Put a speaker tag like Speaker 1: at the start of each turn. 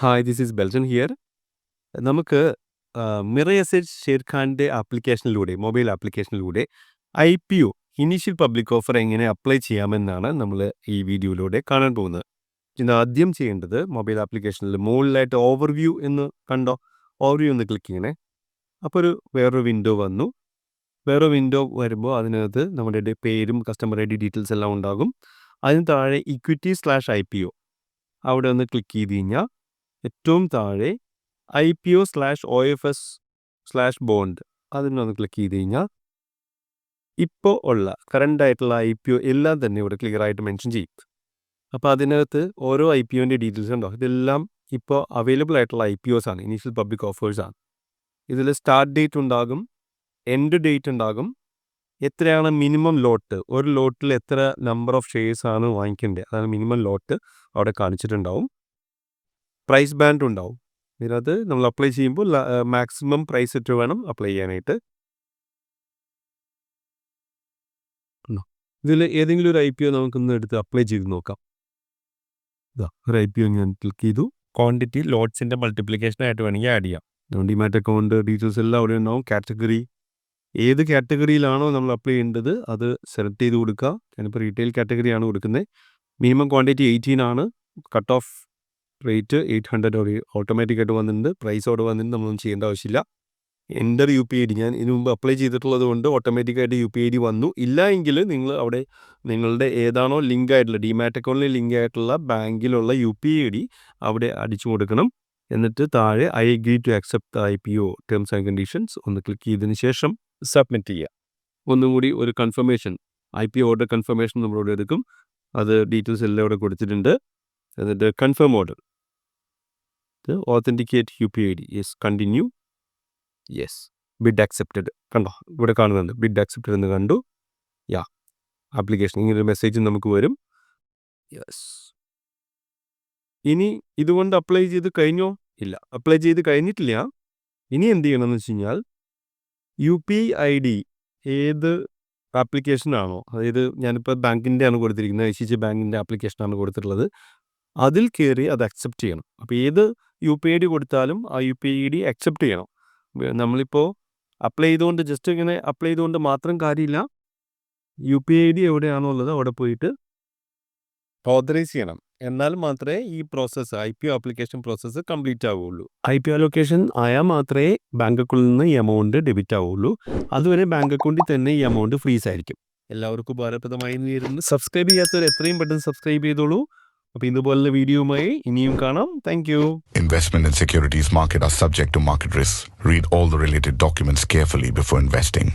Speaker 1: Hi, this is Beljan here. നമുക്ക് Mirae Asset ഷെയർഖാൻ്റെ ആപ്ലിക്കേഷനിലൂടെ, മൊബൈൽ ആപ്ലിക്കേഷനിലൂടെ IPO ഇനീഷ്യൽ പബ്ലിക് ഓഫർ എങ്ങനെ അപ്ലൈ ചെയ്യാമെന്നാണ് നമ്മൾ ഈ വീഡിയോയിലൂടെ കാണാൻ പോകുന്നത്. ഇന്ന് ആദ്യം ചെയ്യേണ്ടത് മൊബൈൽ ആപ്ലിക്കേഷനിൽ മുകളിലായിട്ട് ഓവർവ്യൂ എന്ന് കണ്ടോ, ഓവർവ്യൂ ഒന്ന് ക്ലിക്ക് ചെയ്യണേ. അപ്പോൾ വേറൊരു വിൻഡോ വന്നു. വേറെ വിൻഡോ വരുമ്പോൾ അതിനകത്ത് നമ്മുടെ പേരും കസ്റ്റമർ ID ഡീറ്റെയിൽസ് എല്ലാം ഉണ്ടാകും. അതിന് താഴെ ഇക്വിറ്റി/IPO അവിടെ ഒന്ന് ക്ലിക്ക് ചെയ്ത് കഴിഞ്ഞാൽ ഏറ്റവും താഴെ IPO/OFS/ബോണ്ട് അതിനൊന്ന് ക്ലിക്ക് ചെയ്ത് കഴിഞ്ഞാൽ ഇപ്പോൾ ഉള്ള കറണ്ട് ആയിട്ടുള്ള IPO എല്ലാം തന്നെ ഇവിടെ ക്ലിയർ ആയിട്ട് മെൻഷൻ ചെയ്യും. അപ്പോൾ അതിനകത്ത് ഓരോ IPOൻ്റെ ഡീറ്റെയിൽസ് ഉണ്ടോ, ഇതെല്ലാം ഇപ്പോൾ അവൈലബിൾ ആയിട്ടുള്ള IPOs ആണ്, ഇനീഷ്യൽ പബ്ലിക് ഓഫേഴ്സ് ആണ്. ഇതിൽ സ്റ്റാർട്ട് ഡേറ്റ് ഉണ്ടാകും, എൻഡ് ഡേറ്റ് ഉണ്ടാകും, എത്രയാണ് മിനിമം ലോട്ട്, ഒരു ലോട്ടിൽ എത്ര നമ്പർ ഓഫ് ഷെയർസ് ആണ് വാങ്ങിക്കേണ്ടത്, അതാണ് മിനിമം ലോട്ട് അവിടെ കാണിച്ചിട്ടുണ്ടാവും. പ്രൈസ് ബാൻഡ് ഉണ്ടാവും. ഇതിനകത്ത് നമ്മൾ അപ്ലൈ ചെയ്യുമ്പോൾ മാക്സിമം പ്രൈസ് ഇട്ട് വേണം അപ്ലൈ ചെയ്യാനായിട്ട്. ഇതിൽ ഏതെങ്കിലും ഒരു IPO നമുക്കൊന്ന് എടുത്ത് അപ്ലൈ ചെയ്ത് നോക്കാം. ഒരു IPO ഞാൻ ക്ലിക്ക് ചെയ്തു. ക്വാണ്ടിറ്റി ലോട്ട്സിൻ്റെ മൾട്ടിപ്ലിക്കേഷനായിട്ട് വേണമെങ്കിൽ ആഡ് ചെയ്യാം. ഡിമാറ്റ് അക്കൗണ്ട് ഡീറ്റെയിൽസ് എല്ലാം അവിടെ ഉണ്ടാവും. കാറ്റഗറി, ഏത് കാറ്റഗറിയിലാണോ നമ്മൾ അപ്ലൈ ചെയ്യേണ്ടത് അത് സെലക്ട് ചെയ്ത് കൊടുക്കുക. ഞാനിപ്പോൾ റീറ്റെയിൽ കാറ്റഗറിയാണ് കൊടുക്കുന്നത്. മിനിമം ക്വാണ്ടിറ്റി 18 ആണ്. കട്ട് ഓഫ് റേറ്റ് 800 ഓട്ടോമാറ്റിക്കായിട്ട് വന്നിട്ടുണ്ട്. പ്രൈസ് അവിടെ വന്നിട്ട് നമ്മളൊന്നും ചെയ്യേണ്ട ആവശ്യമില്ല. എൻ്റർ UPID ഞാൻ ഇതിനു മുമ്പ് അപ്ലൈ ചെയ്തിട്ടുള്ളത് കൊണ്ട് ഓട്ടോമാറ്റിക്കായിട്ട് UPID വന്നു. ഇല്ല എങ്കിൽ നിങ്ങൾ അവിടെ നിങ്ങളുടെ ഏതാണോ ലിങ്ക് ആയിട്ടുള്ള ഡിമാറ്റ് അക്കൗണ്ടിൽ ലിങ്ക് ആയിട്ടുള്ള ബാങ്കിലുള്ള UPID അവിടെ അടിച്ചു കൊടുക്കണം. എന്നിട്ട് താഴെ I agree to accept the IPO terms and conditions ഒന്ന് ക്ലിക്ക് ചെയ്തതിന് ശേഷം സബ്മിറ്റ് ചെയ്യുക. ഒന്നും കൂടി ഒരു കൺഫർമേഷൻ, IPO ഓർഡർ കൺഫർമേഷൻ നമ്മളിവിടെ എടുക്കും. അത് ഡീറ്റെയിൽസ് എല്ലാം ഇവിടെ കൊടുത്തിട്ടുണ്ട്. എന്നിട്ട് confirm order, authenticate UPID, yes, continue, yes, bid accepted, കണ്ടോ ഇവിടെ കാണുന്നുണ്ട്, ബിഡ് അക്സെപ്റ്റഡ് എന്ന് കണ്ടു. ആപ്ലിക്കേഷൻ ഇങ്ങനൊരു മെസ്സേജ് നമുക്ക് വരും. യെസ്. ഇനി ഇതുകൊണ്ട് അപ്ലൈ ചെയ്ത് കഴിഞ്ഞോ? ഇല്ല, അപ്ലൈ ചെയ്ത് കഴിഞ്ഞിട്ടില്ല. ഇനി എന്ത് ചെയ്യണമെന്ന് വെച്ച് കഴിഞ്ഞാൽ UPID ഏത് ആപ്ലിക്കേഷനാണോ, അതായത് ഞാനിപ്പോൾ ബാങ്കിൻ്റെ ആണ് കൊടുത്തിരിക്കുന്നത്, ICICI ബാങ്കിൻ്റെ ആപ്ലിക്കേഷനാണ് കൊടുത്തിട്ടുള്ളത്, അതിൽ കയറി അത് അക്സെപ്റ്റ് ചെയ്യണം. അപ്പോൾ ഏത് UPID കൊടുത്താലും ആ UPID അക്സെപ്റ്റ് ചെയ്യണം. നമ്മളിപ്പോൾ അപ്ലൈ ചെയ്തുകൊണ്ട് ജസ്റ്റ് ഇങ്ങനെ അപ്ലൈ ചെയ്തുകൊണ്ട് മാത്രം കാര്യമില്ല. UPID എവിടെയാണോ ഉള്ളത് അവിടെ പോയിട്ട് ഓതറൈസ് ചെയ്യണം. എന്നാൽ മാത്രമേ ഈ process IPO application process complete ആവുകയുള്ളൂ. IPO അലോക്കേഷൻ ആയാൽ മാത്രമേ ബാങ്ക് അക്കൗണ്ടിൽ നിന്ന് ഈ എമൗണ്ട് ഡെബിറ്റ് ആവുകയുള്ളൂ. അതുവരെ ബാങ്ക് അക്കൗണ്ടിൽ തന്നെ ഈ എമൗണ്ട് ഫ്രീസ് ആയിരിക്കും. എല്ലാവർക്കും ഉപകാരപ്രദമായി വരുന്നു. സബ്സ്ക്രൈബ് ചെയ്യാത്തവർ എത്രയും പെട്ടെന്ന് സബ്സ്ക്രൈബ് ചെയ്തോളൂ. അപ്പോൾ ഇതുപോലുള്ള വീഡിയോയുമായി ഇനിയും കാണാം. Thank you.
Speaker 2: Investment in securities market are subject to market risks. Read all the related documents carefully before investing.